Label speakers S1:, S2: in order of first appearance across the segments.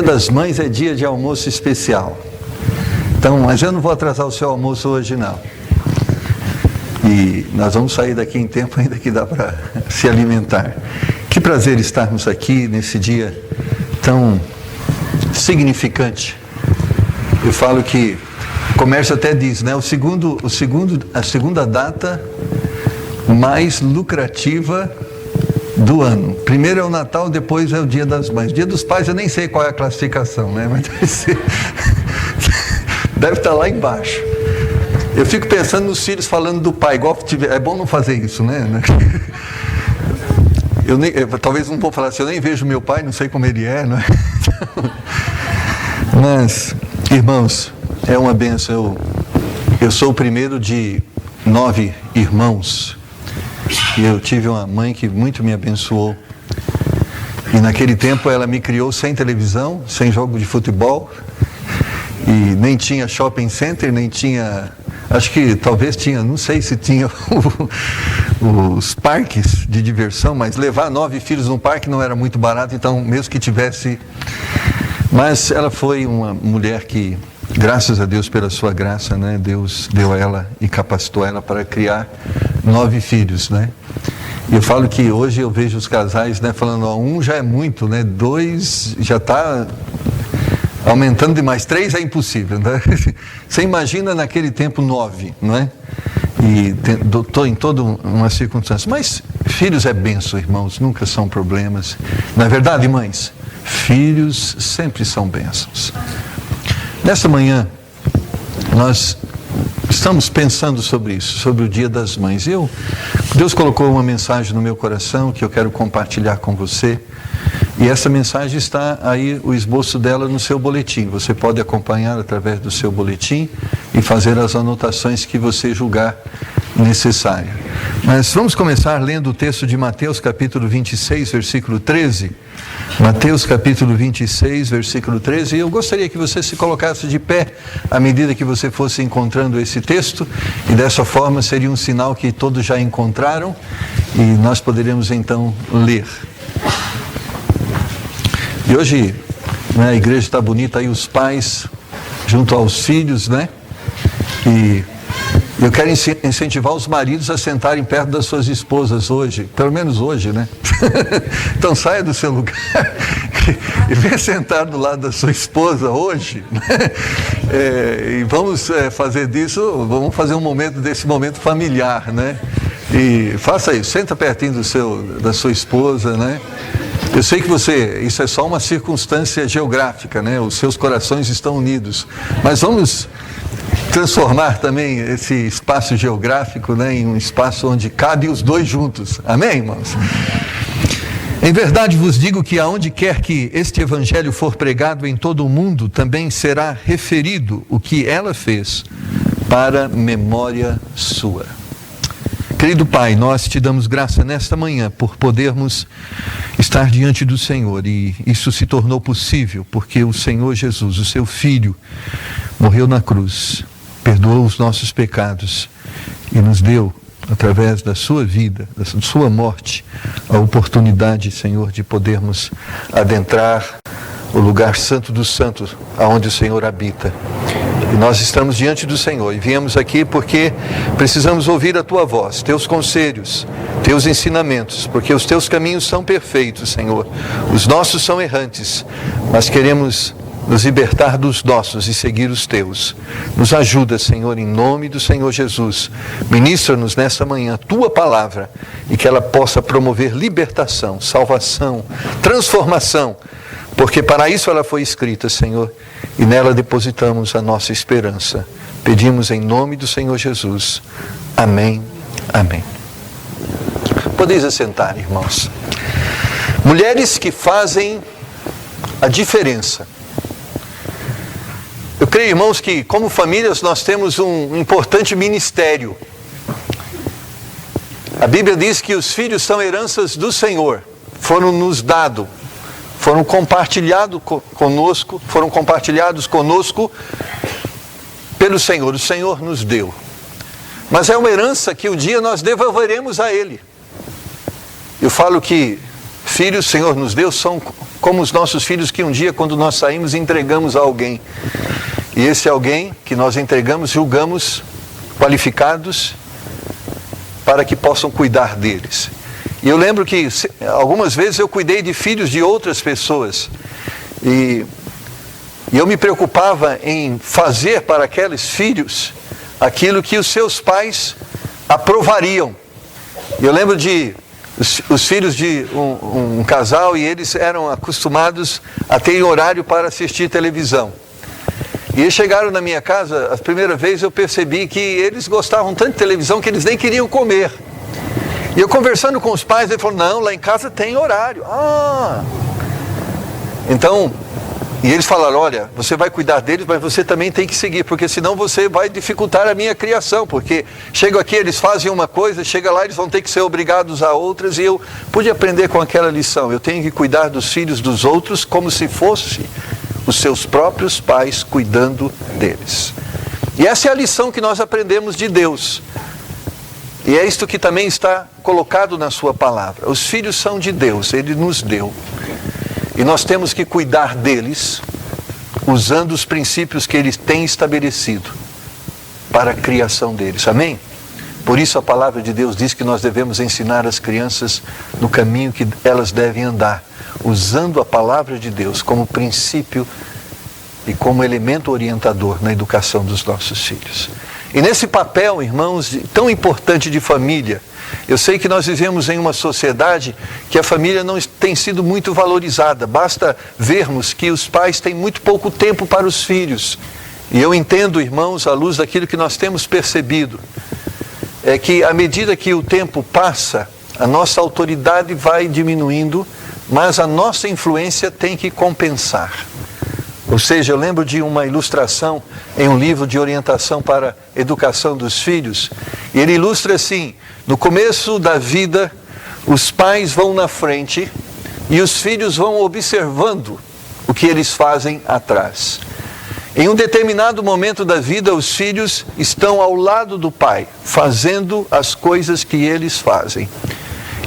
S1: Dia das Mães é dia de almoço especial. Então, mas eu não vou atrasar o seu almoço hoje não. E nós vamos sair daqui em tempo ainda que dá para se alimentar. Que prazer estarmos aqui nesse dia tão significante. Eu falo que o comércio até diz, né? A segunda data mais lucrativa do ano. Primeiro é o Natal, depois é o Dia das Mães. Dia dos Pais eu nem sei qual é a classificação, né? Mas deve estar lá embaixo. Eu fico pensando nos filhos falando do pai, igual é bom não fazer isso, né? Talvez não vou falar assim, eu nem vejo meu pai, não sei como ele é, não é? Mas, irmãos, é uma bênção. Eu sou o primeiro de 9 irmãos. E eu tive uma mãe que muito me abençoou. E naquele tempo ela me criou sem televisão, sem jogo de futebol. E nem tinha shopping center, nem tinha... Acho que talvez tinha, não sei se tinha os parques de diversão, mas levar 9 filhos num parque não era muito barato, então mesmo que tivesse... Mas ela foi uma mulher que, graças a Deus pela sua graça, né, Deus deu a ela e capacitou ela para criar 9 filhos, né? E eu falo que hoje eu vejo os casais, né, falando, ó, 1 já é muito, né? 2 já está aumentando demais, 3 é impossível, né? Você imagina naquele tempo 9, não é? E estou em toda uma circunstância. Mas filhos é bênção, irmãos, nunca são problemas. Na verdade, mães, filhos sempre são bênçãos. Nessa manhã, nós estamos pensando sobre isso, sobre o Dia das Mães. Deus colocou uma mensagem no meu coração que eu quero compartilhar com você. E essa mensagem está aí, o esboço dela no seu boletim. Você pode acompanhar através do seu boletim e fazer as anotações que você julgar necessário. Mas vamos começar lendo o texto de Mateus capítulo 26, versículo 13. Mateus capítulo 26, versículo 13. E eu gostaria que você se colocasse de pé à medida que você fosse encontrando esse texto. E dessa forma seria um sinal que todos já encontraram. E nós poderíamos então ler. E hoje, né, a igreja está bonita aí, os pais junto aos filhos, né? E eu quero incentivar os maridos a sentarem perto das suas esposas hoje, pelo menos hoje, né? Então saia do seu lugar e venha sentar do lado da sua esposa hoje, né? E vamos fazer disso, vamos fazer desse momento familiar, né? E faça isso, senta pertinho da sua esposa, né? Eu sei que isso é só uma circunstância geográfica, né? Os seus corações estão unidos, mas vamos transformar também esse espaço geográfico, né, em um espaço onde cabe os dois juntos. Amém, irmãos? Em verdade vos digo que aonde quer que este evangelho for pregado em todo o mundo, também será referido o que ela fez para memória sua. Querido Pai, nós te damos graça nesta manhã por podermos estar diante do Senhor, e isso se tornou possível porque o Senhor Jesus, o seu Filho, morreu na cruz, perdoou os nossos pecados e nos deu, através da sua vida, da sua morte, a oportunidade, Senhor, de podermos adentrar o lugar santo dos santos, aonde o Senhor habita. E nós estamos diante do Senhor e viemos aqui porque precisamos ouvir a Tua voz, Teus conselhos, Teus ensinamentos, porque os Teus caminhos são perfeitos, Senhor. Os nossos são errantes, mas queremos nos libertar dos nossos e seguir os Teus. Nos ajuda, Senhor, em nome do Senhor Jesus. Ministra-nos nessa manhã a Tua palavra e que ela possa promover libertação, salvação, transformação, porque para isso ela foi escrita, Senhor, e nela depositamos a nossa esperança. Pedimos em nome do Senhor Jesus. Amém. Amém. Podeis assentar, irmãos. Mulheres que fazem a diferença. Eu creio, irmãos, que como famílias nós temos um importante ministério. A Bíblia diz que os filhos são heranças do Senhor, foram nos dados, foram compartilhados conosco pelo Senhor. O Senhor nos deu. Mas é uma herança que um dia nós devolveremos a Ele. Eu falo que filhos o Senhor nos deu são como os nossos filhos que um dia, quando nós saímos, entregamos a alguém. E esse alguém que nós entregamos, julgamos qualificados para que possam cuidar deles. E eu lembro que algumas vezes eu cuidei de filhos de outras pessoas. E eu me preocupava em fazer para aqueles filhos aquilo que os seus pais aprovariam. Eu lembro de os filhos de um casal, e eles eram acostumados a ter horário para assistir televisão. E eles chegaram na minha casa, a primeira vez eu percebi que eles gostavam tanto de televisão que eles nem queriam comer. E eu conversando com os pais, ele falou, não, lá em casa tem horário. Então, e eles falaram, olha, você vai cuidar deles, mas você também tem que seguir, porque senão você vai dificultar a minha criação, porque chego aqui, eles fazem uma coisa, chega lá, eles vão ter que ser obrigados a outras, e eu pude aprender com aquela lição. Eu tenho que cuidar dos filhos dos outros como se fosse os seus próprios pais cuidando deles. E essa é a lição que nós aprendemos de Deus. E é isto que também está colocado na sua palavra. Os filhos são de Deus, Ele nos deu. E nós temos que cuidar deles, usando os princípios que Ele tem estabelecido para a criação deles. Amém? Por isso a palavra de Deus diz que nós devemos ensinar as crianças no caminho que elas devem andar, usando a palavra de Deus como princípio e como elemento orientador na educação dos nossos filhos. E nesse papel, irmãos, tão importante de família, eu sei que nós vivemos em uma sociedade que a família não tem sido muito valorizada. Basta vermos que os pais têm muito pouco tempo para os filhos. E eu entendo, irmãos, à luz daquilo que nós temos percebido, é que à medida que o tempo passa, a nossa autoridade vai diminuindo, mas a nossa influência tem que compensar. Ou seja, eu lembro de uma ilustração em um livro de orientação para a educação dos filhos, e ele ilustra assim: no começo da vida, os pais vão na frente e os filhos vão observando o que eles fazem atrás. Em um determinado momento da vida, os filhos estão ao lado do pai, fazendo as coisas que eles fazem.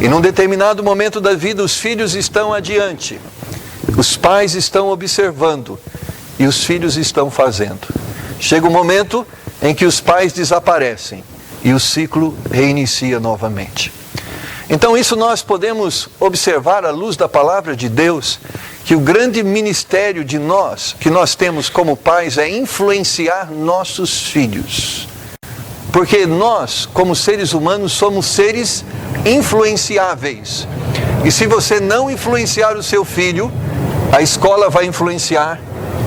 S1: E num determinado momento da vida, os filhos estão adiante. Os pais estão observando e os filhos estão fazendo. Chega um momento em que os pais desaparecem e o ciclo reinicia novamente. Então isso nós podemos observar à luz da palavra de Deus, que o grande ministério de nós, que nós temos como pais, é influenciar nossos filhos. Porque nós, como seres humanos, somos seres influenciáveis. E se você não influenciar o seu filho, a escola vai influenciar,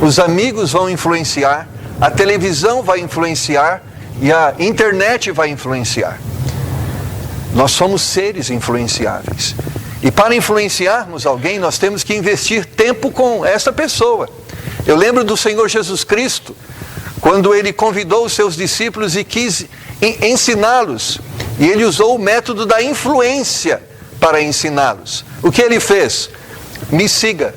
S1: os amigos vão influenciar, a televisão vai influenciar e a internet vai influenciar. Nós somos seres influenciáveis. E para influenciarmos alguém, nós temos que investir tempo com essa pessoa. Eu lembro do Senhor Jesus Cristo, quando Ele convidou os seus discípulos e quis ensiná-los. E Ele usou o método da influência para ensiná-los. O que Ele fez? Me siga.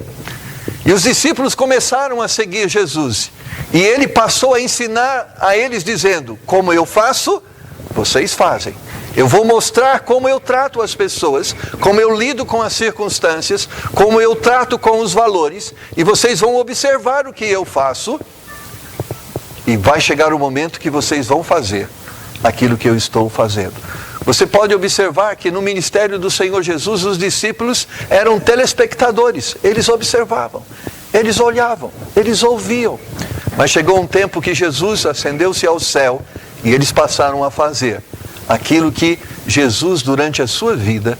S1: E os discípulos começaram a seguir Jesus. E Ele passou a ensinar a eles dizendo: como eu faço, vocês fazem. Eu vou mostrar como eu trato as pessoas, como eu lido com as circunstâncias, como eu trato com os valores, e vocês vão observar o que eu faço, e vai chegar o momento que vocês vão fazer aquilo que eu estou fazendo. Você pode observar que no ministério do Senhor Jesus, os discípulos eram telespectadores, eles observavam, eles olhavam, eles ouviam. Mas chegou um tempo que Jesus ascendeu-se ao céu, e eles passaram a fazer aquilo que Jesus, durante a sua vida,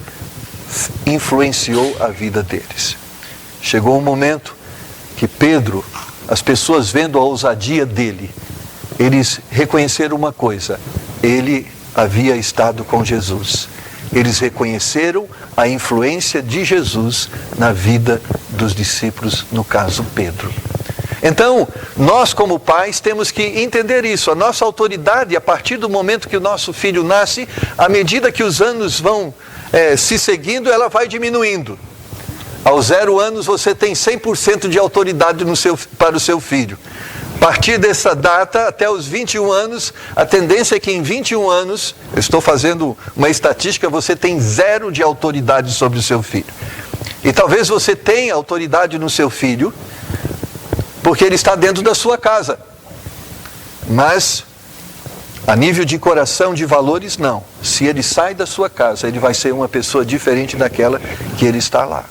S1: influenciou a vida deles. Chegou um momento que Pedro, as pessoas vendo a ousadia dele, eles reconheceram uma coisa: ele havia estado com Jesus. Eles reconheceram a influência de Jesus na vida dos discípulos, no caso Pedro. Então, nós como pais temos que entender isso. A nossa autoridade, a partir do momento que o nosso filho nasce, à medida que os anos vão se seguindo, ela vai diminuindo. Aos 0 anos você tem 100% de autoridade para o seu filho. A partir dessa data, até os 21 anos, a tendência é que em 21 anos, eu estou fazendo uma estatística, você tem 0 de autoridade sobre o seu filho. E talvez você tenha autoridade no seu filho, porque ele está dentro da sua casa. Mas, a nível de coração, de valores, não. Se ele sai da sua casa, ele vai ser uma pessoa diferente daquela que ele está lá.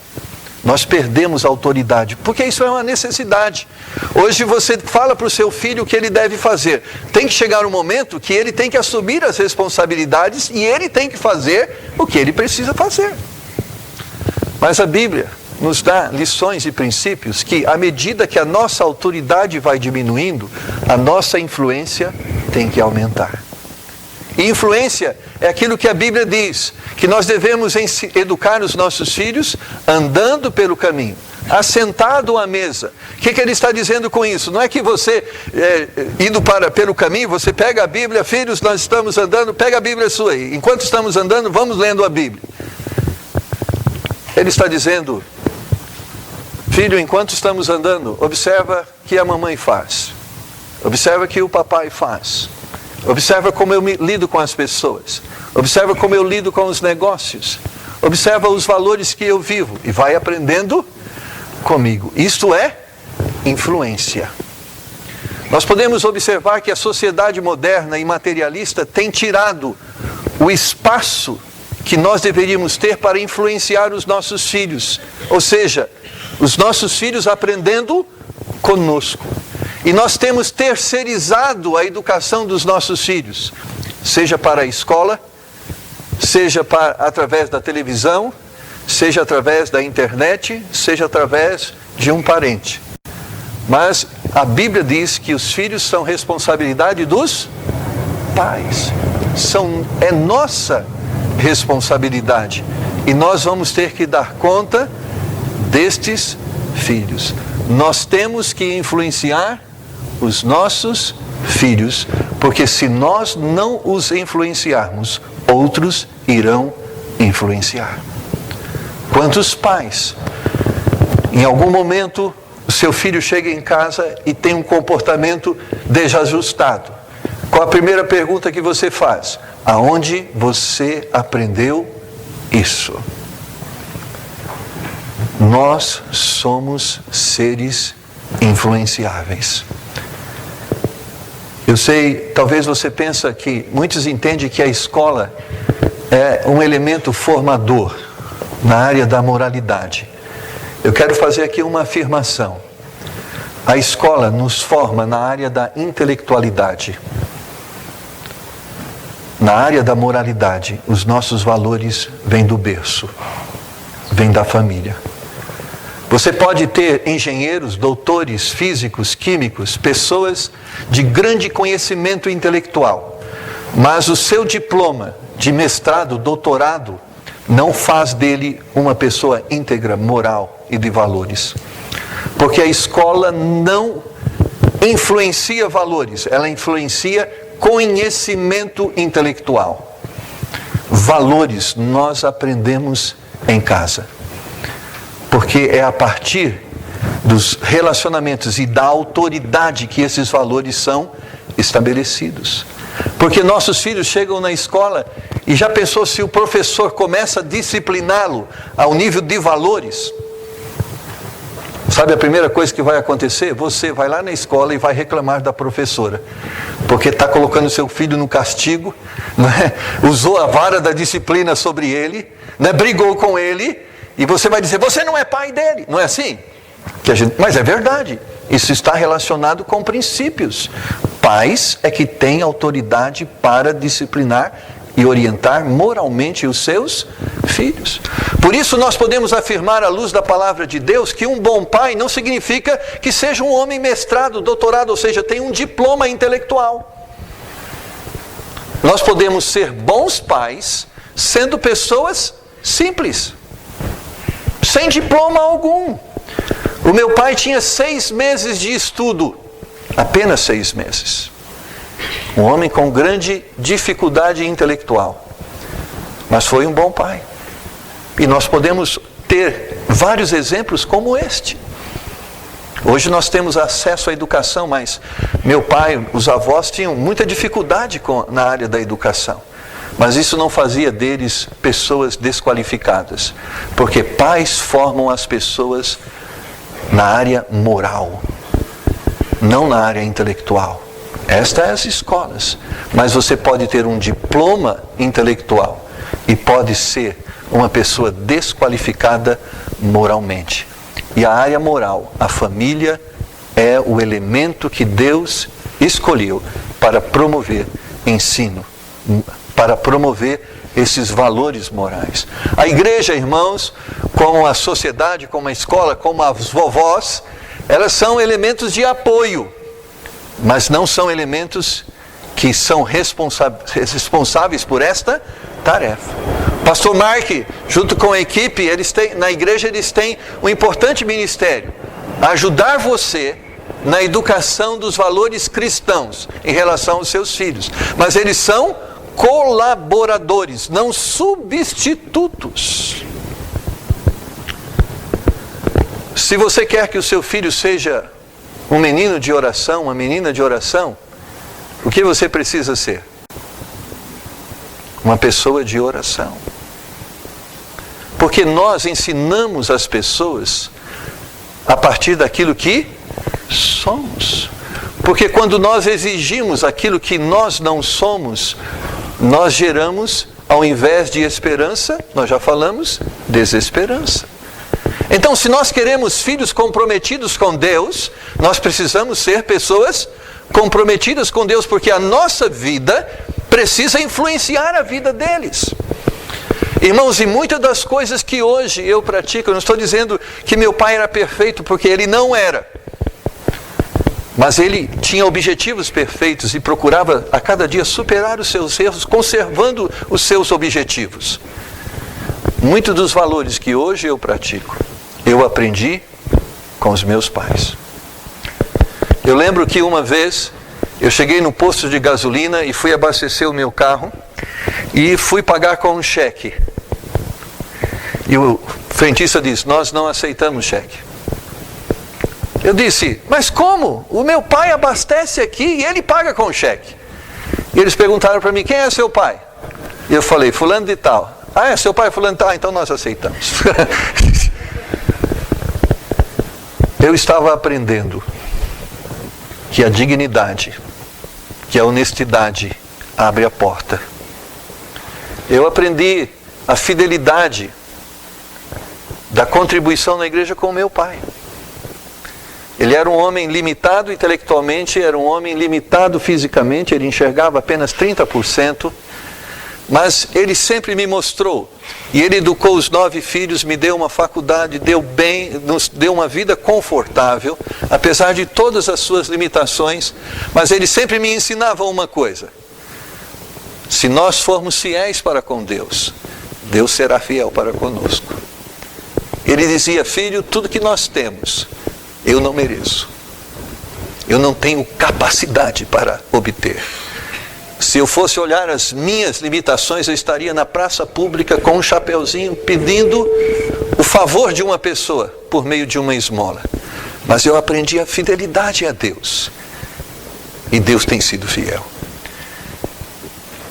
S1: Nós perdemos a autoridade, porque isso é uma necessidade. Hoje você fala para o seu filho o que ele deve fazer. Tem que chegar um momento que ele tem que assumir as responsabilidades e ele tem que fazer o que ele precisa fazer. Mas a Bíblia nos dá lições e princípios que, à medida que a nossa autoridade vai diminuindo, a nossa influência tem que aumentar. E influência é aquilo que a Bíblia diz, que nós devemos educar os nossos filhos andando pelo caminho, assentado à mesa. O que ele está dizendo com isso? Não é que você, indo pelo caminho, você pega a Bíblia, filhos, nós estamos andando, pega a Bíblia sua aí. Enquanto estamos andando, vamos lendo a Bíblia. Ele está dizendo, filho, enquanto estamos andando, observa o que a mamãe faz. Observa o que o papai faz. Observa como eu lido com as pessoas. Observa como eu lido com os negócios. Observa os valores que eu vivo. E vai aprendendo comigo. Isto é influência. Nós podemos observar que a sociedade moderna e materialista tem tirado o espaço que nós deveríamos ter para influenciar os nossos filhos. Ou seja, os nossos filhos aprendendo conosco. E nós temos terceirizado a educação dos nossos filhos, seja para a escola, seja através da televisão, seja através da internet, seja através de um parente. Mas a Bíblia diz que os filhos são responsabilidade dos pais. É nossa responsabilidade. E nós vamos ter que dar conta destes filhos. Nós temos que influenciar os nossos filhos, porque se nós não os influenciarmos, outros irão influenciar. Quantos pais, em algum momento, o seu filho chega em casa e tem um comportamento desajustado? Qual a primeira pergunta que você faz? Aonde você aprendeu isso? Nós somos seres influenciáveis. Eu sei, talvez você pensa que, muitos entendem que a escola é um elemento formador na área da moralidade. Eu quero fazer aqui uma afirmação. A escola nos forma na área da intelectualidade. Na área da moralidade, os nossos valores vêm do berço, vêm da família. Você pode ter engenheiros, doutores, físicos, químicos, pessoas de grande conhecimento intelectual, mas o seu diploma de mestrado, doutorado, não faz dele uma pessoa íntegra, moral e de valores. Porque a escola não influencia valores, ela influencia conhecimento intelectual. Valores nós aprendemos em casa. Porque é a partir dos relacionamentos e da autoridade que esses valores são estabelecidos. Porque nossos filhos chegam na escola e já pensou se o professor começa a discipliná-lo ao nível de valores? Sabe a primeira coisa que vai acontecer? Você vai lá na escola e vai reclamar da professora. Porque está colocando seu filho no castigo, né? Usou a vara da disciplina sobre ele, né? Brigou com ele. E você vai dizer, você não é pai dele. Não é assim? Mas é verdade. Isso está relacionado com princípios. Pais é que têm autoridade para disciplinar e orientar moralmente os seus filhos. Por isso nós podemos afirmar à luz da palavra de Deus que um bom pai não significa que seja um homem mestrado, doutorado, ou seja, tem um diploma intelectual. Nós podemos ser bons pais sendo pessoas simples, sem diploma algum. O meu pai tinha 6 meses de estudo, apenas 6 meses. Um homem com grande dificuldade intelectual, mas foi um bom pai. E nós podemos ter vários exemplos como este. Hoje nós temos acesso à educação, mas meu pai, os avós tinham muita dificuldade na área da educação. Mas isso não fazia deles pessoas desqualificadas, porque pais formam as pessoas na área moral, não na área intelectual. Estas são as escolas. Mas você pode ter um diploma intelectual e pode ser uma pessoa desqualificada moralmente. E a área moral, a família, é o elemento que Deus escolheu para promover ensino, para promover esses valores morais. A igreja, irmãos, como a sociedade, como a escola, como as vovós, elas são elementos de apoio, mas não são elementos que são responsáveis por esta tarefa. Pastor Mark, junto com a equipe, na igreja eles têm um importante ministério, ajudar você na educação dos valores cristãos em relação aos seus filhos. Mas eles são colaboradores, não substitutos. Se você quer que o seu filho seja um menino de oração, uma menina de oração, o que você precisa ser? Uma pessoa de oração. Porque nós ensinamos as pessoas a partir daquilo que somos. Porque quando nós exigimos aquilo que nós não somos, nós geramos, ao invés de esperança, nós já falamos, desesperança. Então, se nós queremos filhos comprometidos com Deus, nós precisamos ser pessoas comprometidas com Deus, porque a nossa vida precisa influenciar a vida deles. Irmãos, e muitas das coisas que hoje eu pratico, eu não estou dizendo que meu pai era perfeito, porque ele não era. Mas ele tinha objetivos perfeitos e procurava a cada dia superar os seus erros, conservando os seus objetivos. Muitos dos valores que hoje eu pratico, eu aprendi com os meus pais. Eu lembro que uma vez eu cheguei no posto de gasolina e fui abastecer o meu carro e fui pagar com um cheque. E o frentista disse: nós não aceitamos cheque. Eu disse: mas como? O meu pai abastece aqui e ele paga com cheque. E eles perguntaram para mim: quem é seu pai? E eu falei: fulano de tal. Ah, é seu pai fulano de tal? Então nós aceitamos. Eu estava aprendendo que a dignidade, que a honestidade abre a porta. Eu aprendi a fidelidade da contribuição na igreja com o meu pai. Ele era um homem limitado intelectualmente, era um homem limitado fisicamente, ele enxergava apenas 30%, mas ele sempre me mostrou, e ele educou os 9 filhos, me deu uma faculdade, nos deu uma vida confortável, apesar de todas as suas limitações, mas ele sempre me ensinava uma coisa: se nós formos fiéis para com Deus, Deus será fiel para conosco. Ele dizia: filho, tudo que nós temos, eu não mereço. Eu não tenho capacidade para obter. Se eu fosse olhar as minhas limitações, eu estaria na praça pública com um chapeuzinho pedindo o favor de uma pessoa por meio de uma esmola. Mas eu aprendi a fidelidade a Deus. E Deus tem sido fiel.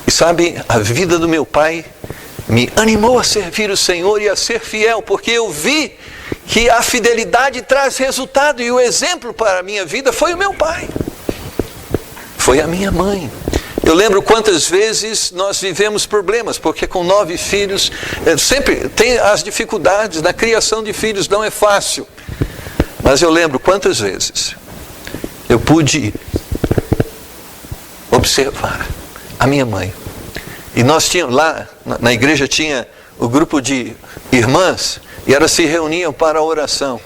S1: E sabe, a vida do meu pai me animou a servir o Senhor e a ser fiel, porque eu vi que a fidelidade traz resultado, e o exemplo para a minha vida foi o meu pai, foi a minha mãe. Eu lembro quantas vezes nós vivemos problemas, porque com 9 filhos, sempre tem as dificuldades, na criação de filhos não é fácil, mas eu lembro quantas vezes eu pude observar a minha mãe. E nós tínhamos lá, na igreja tinha o grupo de irmãs, e elas se reuniam para a oração.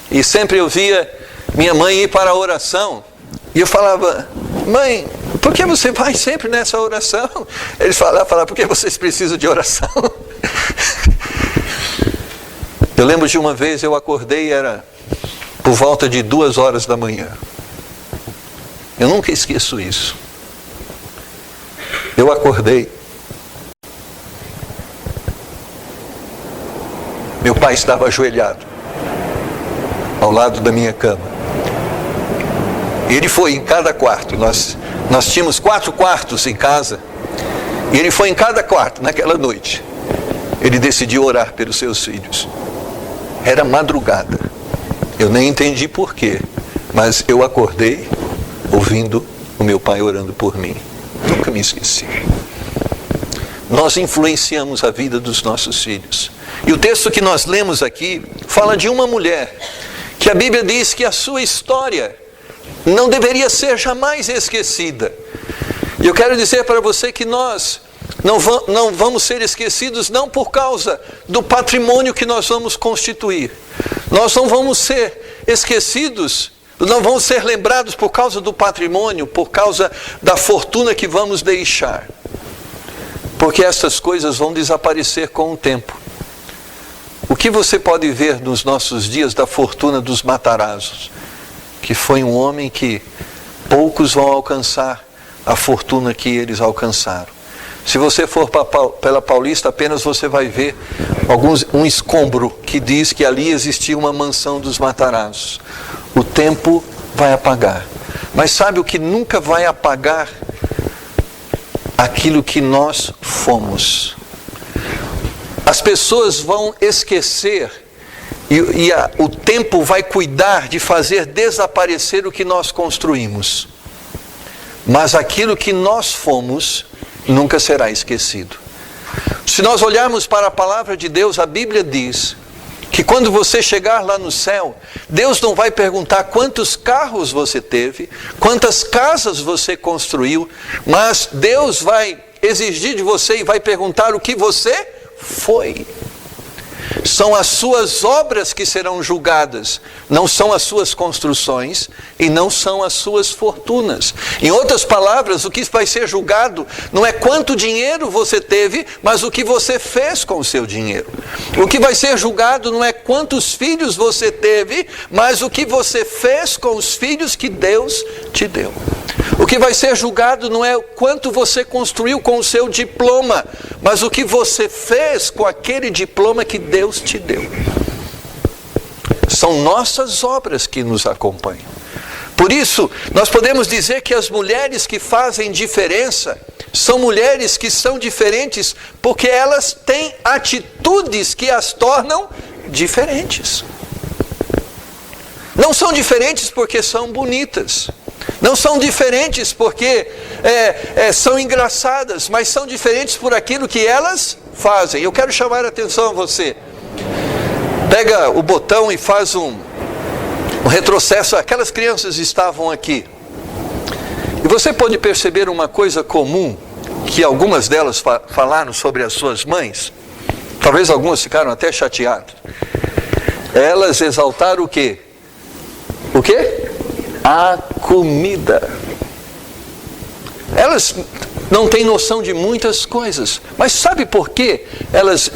S1: E sempre eu via minha mãe ir para a oração, e eu falava: mãe, por que você vai sempre nessa oração? Eles falavam: porque vocês precisam de oração. Eu lembro de uma vez eu acordei, era por volta de 2 horas da manhã. Eu nunca esqueço isso. Eu acordei. Meu pai estava ajoelhado ao lado da minha cama. Ele foi em cada quarto. Nós tínhamos 4 quartos em casa. E ele foi em cada quarto naquela noite. Ele decidiu orar pelos seus filhos. Era madrugada. Eu nem entendi por quê, mas eu acordei ouvindo o meu pai orando por mim. Nunca me esqueci. Nós influenciamos a vida dos nossos filhos. E o texto que nós lemos aqui fala de uma mulher que a Bíblia diz que a sua história não deveria ser jamais esquecida. E eu quero dizer para você que nós não vamos ser esquecidos não por causa do patrimônio que nós vamos constituir. Nós não vamos ser esquecidos, não vamos ser lembrados por causa do patrimônio, por causa da fortuna que vamos deixar. Porque essas coisas vão desaparecer com o tempo. O que você pode ver nos nossos dias da fortuna dos Matarazos? Que foi um homem que poucos vão alcançar a fortuna que eles alcançaram. Se você for pela Paulista, apenas você vai ver um escombro que diz que ali existia uma mansão dos Matarazos. O tempo vai apagar. Mas sabe o que nunca vai apagar? Aquilo que nós fomos. As pessoas vão esquecer e o tempo vai cuidar de fazer desaparecer o que nós construímos. Mas aquilo que nós fomos nunca será esquecido. Se nós olharmos para a palavra de Deus, a Bíblia diz que quando você chegar lá no céu, Deus não vai perguntar quantos carros você teve, quantas casas você construiu, mas Deus vai exigir de você e vai perguntar o que você foi. São as suas obras que serão julgadas, não são as suas construções e não são as suas fortunas. Em outras palavras, o que vai ser julgado não é quanto dinheiro você teve, mas o que você fez com o seu dinheiro. O que vai ser julgado não é quantos filhos você teve, mas o que você fez com os filhos que Deus te deu. O que vai ser julgado não é quanto você construiu com o seu diploma, mas o que você fez com aquele diploma que Deus te deu. São nossas obras que nos acompanham. Por isso, nós podemos dizer que as mulheres que fazem diferença são mulheres que são diferentes porque elas têm atitudes que as tornam diferentes. Não são diferentes porque são bonitas. Não são diferentes porque são engraçadas, mas são diferentes por aquilo que elas fazem. Eu quero chamar a atenção a você. Pega o botão e faz um retrocesso. Aquelas crianças estavam aqui. E você pode perceber uma coisa comum, que algumas delas falaram sobre as suas mães. Talvez algumas ficaram até chateadas. Elas exaltaram o quê? O quê? A comida. Elas não têm noção de muitas coisas, mas sabe por que elas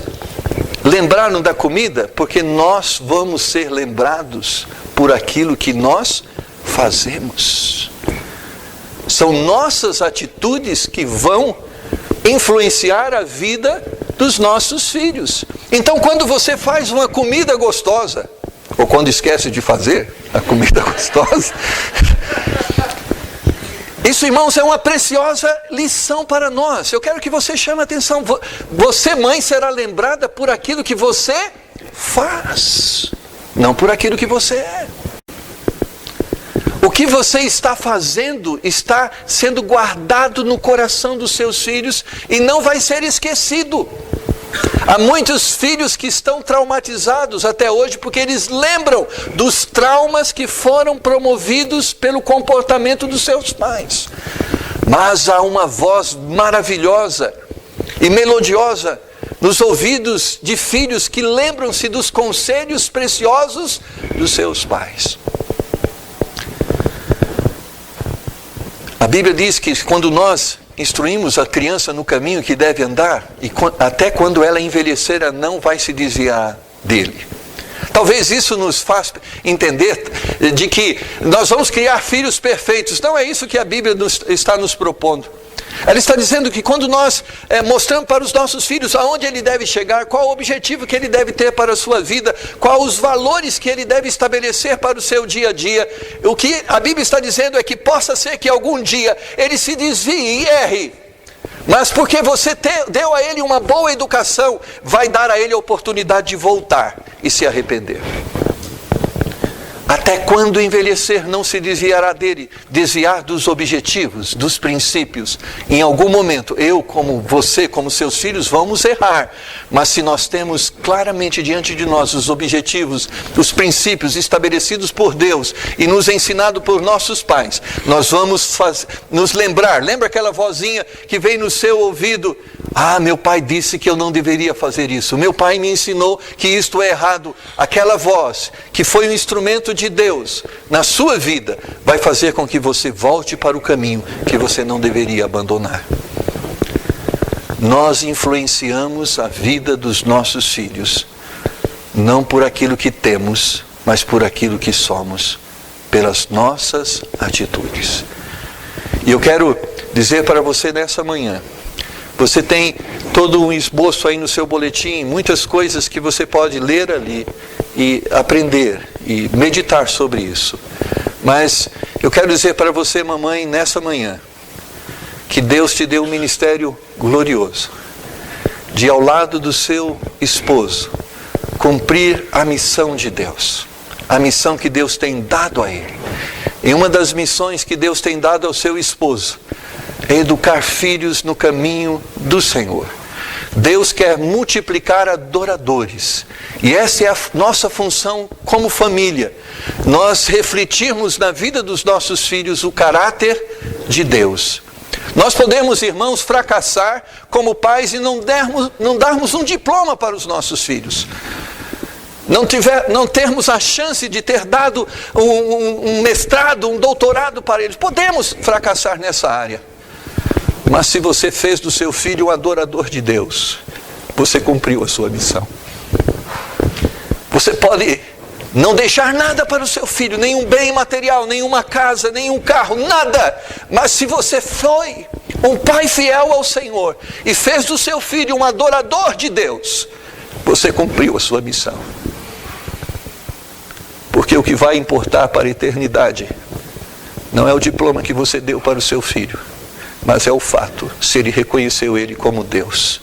S1: lembraram da comida? Porque nós vamos ser lembrados por aquilo que nós fazemos. São nossas atitudes que vão influenciar a vida dos nossos filhos. Então, quando você faz uma comida gostosa, ou quando esquece de fazer a comida gostosa, isso, irmãos, é uma preciosa lição para nós. Eu quero que você chame a atenção. Você, mãe, será lembrada por aquilo que você faz, não por aquilo que você é. O que você está fazendo está sendo guardado no coração dos seus filhos e não vai ser esquecido. Há muitos filhos que estão traumatizados até hoje porque eles lembram dos traumas que foram promovidos pelo comportamento dos seus pais. Mas há uma voz maravilhosa e melodiosa nos ouvidos de filhos que lembram-se dos conselhos preciosos dos seus pais. A Bíblia diz que quando nós instruímos a criança no caminho que deve andar, e até quando ela envelhecer, ela não vai se desviar dele. Talvez isso nos faça entender de que nós vamos criar filhos perfeitos. Não é isso que a Bíblia está nos propondo. Ela está dizendo que quando nós mostramos para os nossos filhos aonde ele deve chegar, qual o objetivo que ele deve ter para a sua vida, quais os valores que ele deve estabelecer para o seu dia a dia, o que a Bíblia está dizendo é que possa ser que algum dia ele se desvie e erre, Mas porque você deu a ele uma boa educação, vai dar a ele a oportunidade de voltar e se arrepender. Até quando envelhecer não se desviará dele, desviar dos objetivos, dos princípios. Em algum momento, eu como você, como seus filhos, vamos errar. Mas se nós temos claramente diante de nós os objetivos, os princípios estabelecidos por Deus e nos ensinado por nossos pais, nós vamos nos lembrar. Lembra aquela vozinha que vem no seu ouvido? Ah, meu pai disse que eu não deveria fazer isso. Meu pai me ensinou que isto é errado. Aquela voz que foi um instrumento de Deus na sua vida vai fazer com que você volte para o caminho que você não deveria abandonar. Nós influenciamos a vida dos nossos filhos, não por aquilo que temos, mas por aquilo que somos, pelas nossas atitudes. E eu quero dizer para você nessa manhã, você tem todo um esboço aí no seu boletim, muitas coisas que você pode ler ali e aprender e meditar sobre isso. Mas eu quero dizer para você, mamãe, nessa manhã, que Deus te deu um ministério glorioso, de ao lado do seu esposo, cumprir a missão de Deus, a missão que Deus tem dado a ele. E uma das missões que Deus tem dado ao seu esposo é educar filhos no caminho do Senhor. Deus quer multiplicar adoradores. E essa é a nossa função como família. Nós refletirmos na vida dos nossos filhos o caráter de Deus. Nós podemos, irmãos, fracassar como pais e não darmos um diploma para os nossos filhos. Não termos a chance de ter dado um mestrado, um doutorado para eles. Podemos fracassar nessa área. Mas se você fez do seu filho um adorador de Deus, você cumpriu a sua missão. Você pode não deixar nada para o seu filho, nenhum bem material, nenhuma casa, nenhum carro, nada. Mas se você foi um pai fiel ao Senhor e fez do seu filho um adorador de Deus, você cumpriu a sua missão. Porque o que vai importar para a eternidade não é o diploma que você deu para o seu filho, mas é o fato se ele reconheceu ele como Deus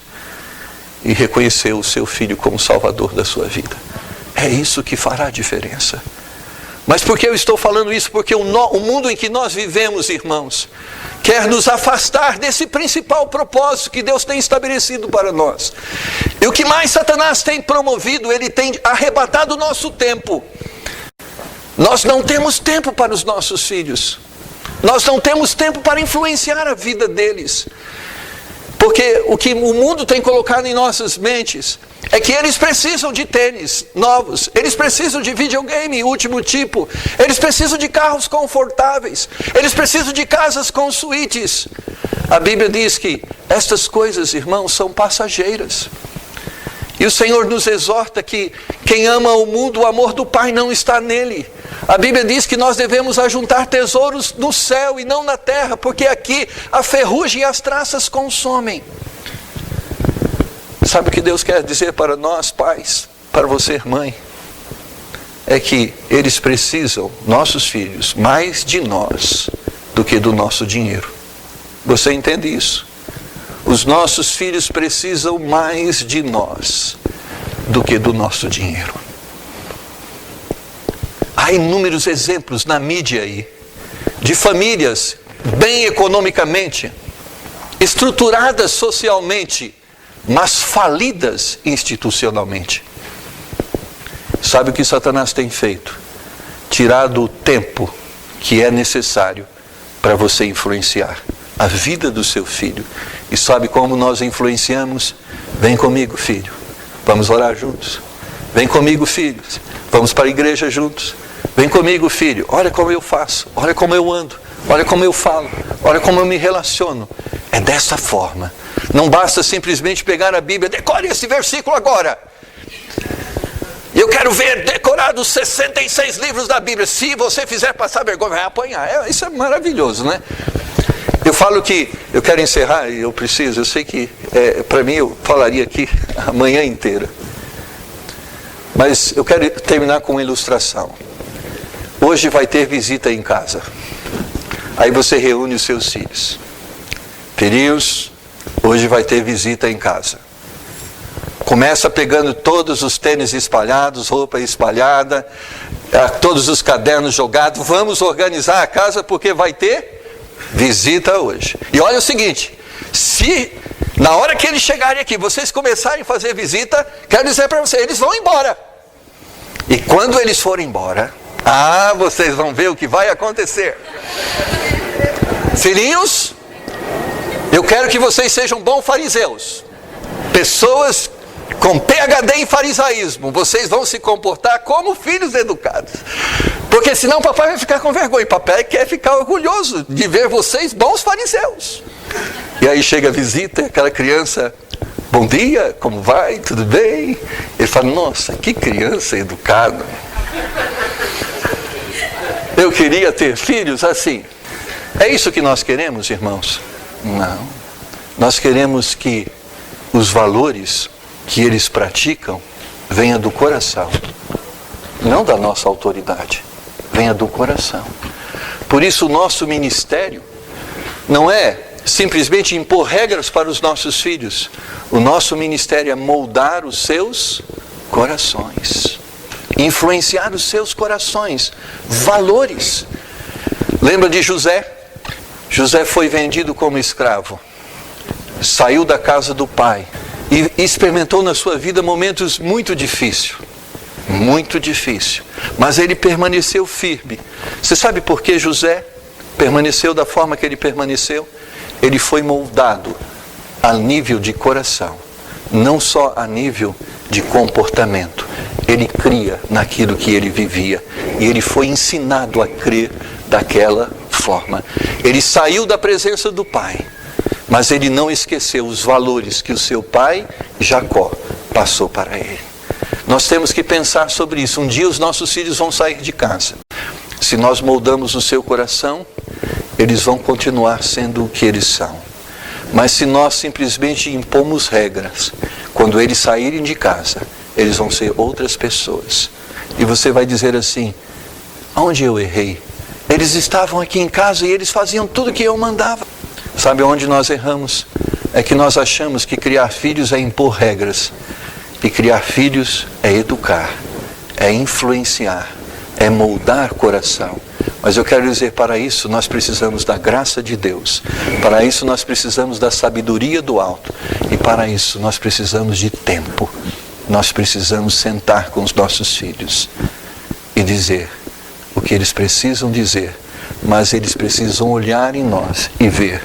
S1: e reconheceu o seu filho como Salvador da sua vida. É isso que fará a diferença. Mas por que eu estou falando isso? Porque o mundo em que nós vivemos, irmãos, quer nos afastar desse principal propósito que Deus tem estabelecido para nós. E o que mais Satanás tem promovido, ele tem arrebatado o nosso tempo. Nós não temos tempo para os nossos filhos. Nós não temos tempo para influenciar a vida deles. Porque o que o mundo tem colocado em nossas mentes é que eles precisam de tênis novos, eles precisam de videogame último tipo, eles precisam de carros confortáveis, eles precisam de casas com suítes. A Bíblia diz que estas coisas, irmãos, são passageiras. E o Senhor nos exorta que quem ama o mundo, o amor do Pai não está nele. A Bíblia diz que nós devemos ajuntar tesouros no céu e não na terra, porque aqui a ferrugem e as traças consomem. Sabe o que Deus quer dizer para nós, pais, para você, mãe? É que eles precisam, nossos filhos, mais de nós do que do nosso dinheiro. Você entende isso? Os nossos filhos precisam mais de nós do que do nosso dinheiro. Há inúmeros exemplos na mídia aí, de famílias bem economicamente, estruturadas socialmente, mas falidas institucionalmente. Sabe o que Satanás tem feito? Tirado o tempo que é necessário para você influenciar a vida do seu filho. E sabe como nós influenciamos? Vem comigo, filho, vamos orar juntos. Vem comigo, filhos, vamos para a igreja juntos. Vem comigo, filho, olha como eu faço, olha como eu ando, olha como eu falo, olha como eu me relaciono. É dessa forma. Não basta simplesmente pegar a Bíblia, decore esse versículo agora. Eu quero ver decorados 66 livros da Bíblia. Se você fizer passar vergonha, vai apanhar. Isso é maravilhoso, né? Eu falo que, eu quero encerrar, e eu sei que, para mim, eu falaria aqui a manhã inteira. Mas eu quero terminar com uma ilustração. Hoje vai ter visita em casa. Aí você reúne os seus filhos. Filhinhos, hoje vai ter visita em casa. Começa pegando todos os tênis espalhados, roupa espalhada, todos os cadernos jogados. Vamos organizar a casa porque vai ter visita hoje. E olha o seguinte, se na hora que eles chegarem aqui, vocês começarem a fazer visita, quero dizer para vocês, eles vão embora. E quando eles forem embora, vocês vão ver o que vai acontecer. Filhinhos, eu quero que vocês sejam bons fariseus. Pessoas com PhD em farisaísmo. Vocês vão se comportar como filhos educados. Porque senão papai vai ficar com vergonha. Papai quer ficar orgulhoso de ver vocês bons fariseus. E aí chega a visita, aquela criança, bom dia, como vai, tudo bem? Ele fala, nossa, que criança educada. Eu queria ter filhos assim. É isso que nós queremos, irmãos? Não. Nós queremos que os valores que eles praticam venha do coração, não da nossa autoridade, venha do coração. Por isso o nosso ministério não é simplesmente impor regras para os nossos filhos. O nosso ministério é moldar os seus corações, influenciar os seus corações, valores. Lembra de José? José foi vendido como escravo, saiu da casa do pai e experimentou na sua vida momentos muito difíceis, mas ele permaneceu firme. Você sabe por que José permaneceu da forma que ele permaneceu? Ele foi moldado a nível de coração, não só a nível de comportamento. Ele cria naquilo que ele vivia e ele foi ensinado a crer daquela forma. Ele saiu da presença do pai, mas ele não esqueceu os valores que o seu pai, Jacó, passou para ele. Nós temos que pensar sobre isso. Um dia os nossos filhos vão sair de casa. Se nós moldamos o seu coração, eles vão continuar sendo o que eles são. Mas se nós simplesmente impomos regras, quando eles saírem de casa, eles vão ser outras pessoas. E você vai dizer assim, onde eu errei? Eles estavam aqui em casa e eles faziam tudo que eu mandava. Sabe onde nós erramos? É que nós achamos que criar filhos é impor regras. E criar filhos é educar, é influenciar, é moldar coração. Mas eu quero dizer, para isso nós precisamos da graça de Deus. Para isso nós precisamos da sabedoria do alto. E para isso nós precisamos de tempo. Nós precisamos sentar com os nossos filhos e dizer o que eles precisam dizer. Mas eles precisam olhar em nós e ver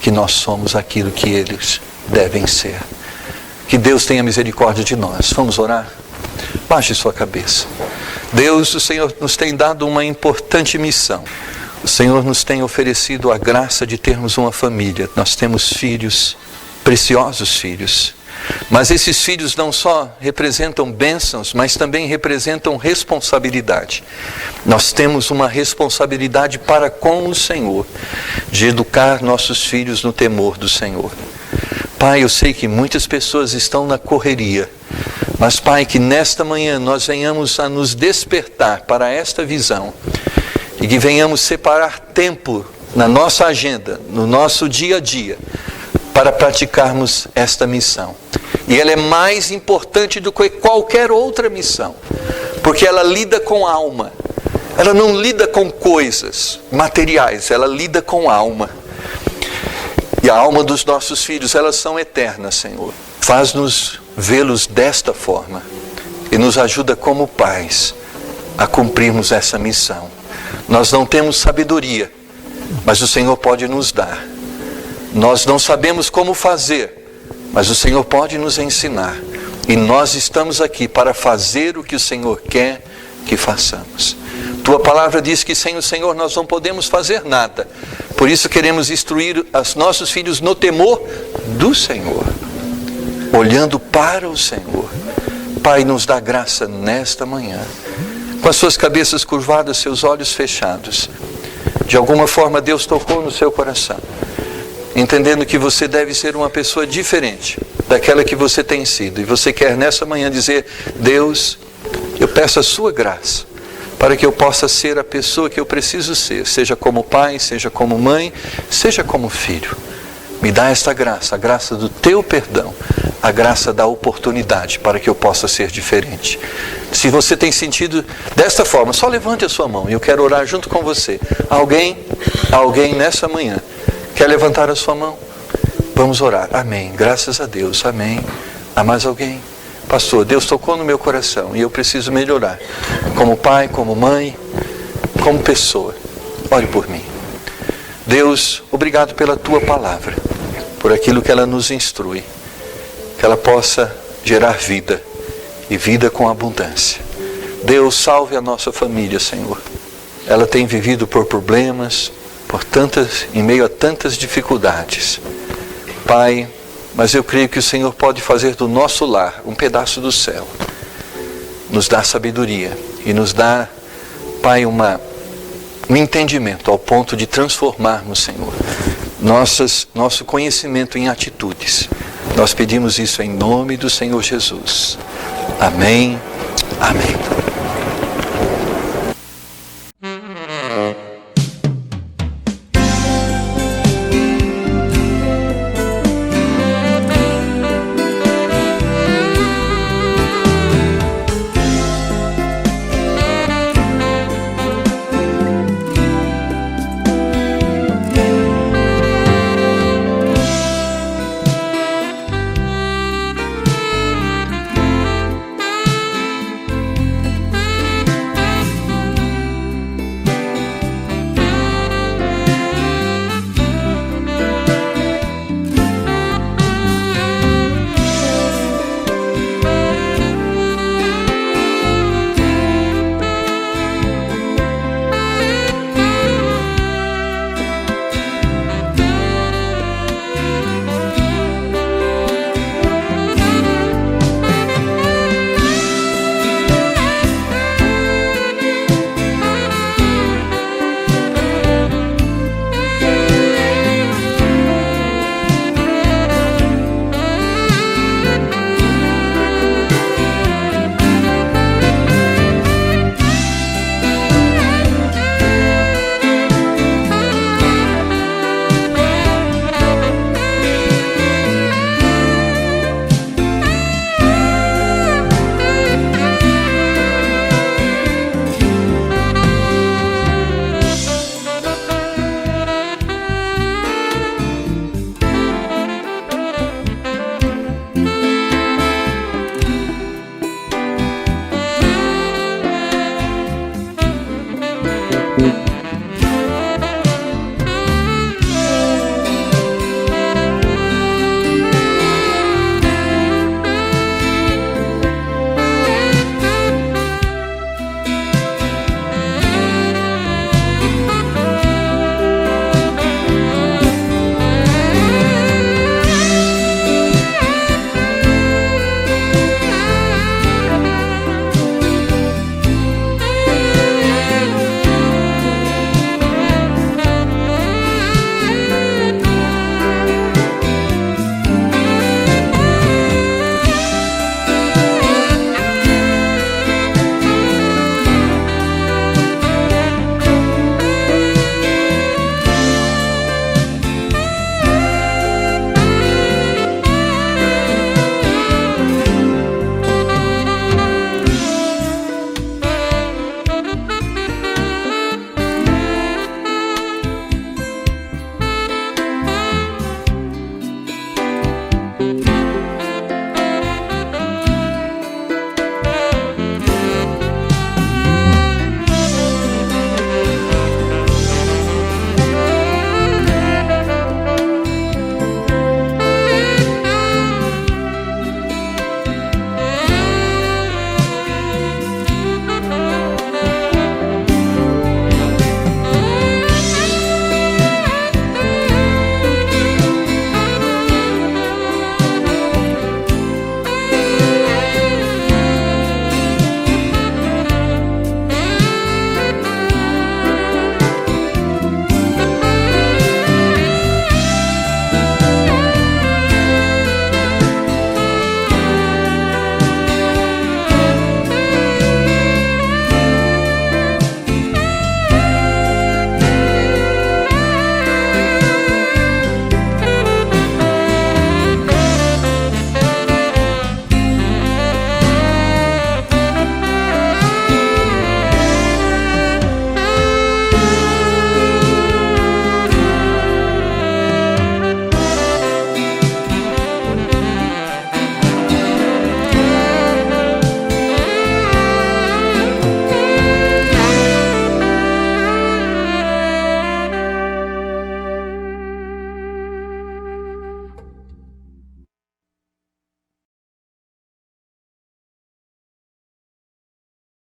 S1: que nós somos aquilo que eles devem ser. Que Deus tenha misericórdia de nós. Vamos orar? Baixe sua cabeça. Deus, o Senhor nos tem dado uma importante missão. O Senhor nos tem oferecido a graça de termos uma família. Nós temos filhos, preciosos filhos. Mas esses filhos não só representam bênçãos, mas também representam responsabilidade. Nós temos uma responsabilidade para com o Senhor, de educar nossos filhos no temor do Senhor. Pai, eu sei que muitas pessoas estão na correria, mas Pai, que nesta manhã nós venhamos a nos despertar para esta visão e que venhamos separar tempo na nossa agenda, no nosso dia a dia, para praticarmos esta missão. E ela é mais importante do que qualquer outra missão, porque ela lida com a alma. Ela não lida com coisas materiais, ela lida com a alma. E a alma dos nossos filhos, elas são eternas, Senhor. Faz-nos vê-los desta forma e nos ajuda como pais a cumprirmos essa missão. Nós não temos sabedoria, mas o Senhor pode nos dar. Nós não sabemos como fazer, mas o Senhor pode nos ensinar. E nós estamos aqui para fazer o que o Senhor quer que façamos. Tua palavra diz que sem o Senhor nós não podemos fazer nada. Por isso queremos instruir os nossos filhos no temor do Senhor, olhando para o Senhor. Pai, nos dá graça nesta manhã. Com as suas cabeças curvadas, seus olhos fechados. De alguma forma Deus tocou no seu coração, entendendo que você deve ser uma pessoa diferente daquela que você tem sido. E você quer nessa manhã dizer, Deus, eu peço a sua graça, para que eu possa ser a pessoa que eu preciso ser, seja como pai, seja como mãe, seja como filho. Me dá esta graça, a graça do teu perdão, a graça da oportunidade para que eu possa ser diferente. Se você tem sentido desta forma, só levante a sua mão e eu quero orar junto com você. Alguém nessa manhã quer levantar a sua mão? Vamos orar. Amém. Graças a Deus. Amém. Há mais alguém? Pastor, Deus tocou no meu coração e eu preciso melhorar. Como pai, como mãe, como pessoa. Ore por mim. Deus, obrigado pela tua palavra, por aquilo que ela nos instrui, que ela possa gerar vida e vida com abundância. Deus, salve a nossa família, Senhor. Ela tem vivido por problemas, em meio a tantas dificuldades. Pai, mas eu creio que o Senhor pode fazer do nosso lar um pedaço do céu. Nos dá sabedoria e nos dá, Pai, um entendimento ao ponto de transformarmos, Senhor, nosso conhecimento em atitudes. Nós pedimos isso em nome do Senhor Jesus. Amém. Amém.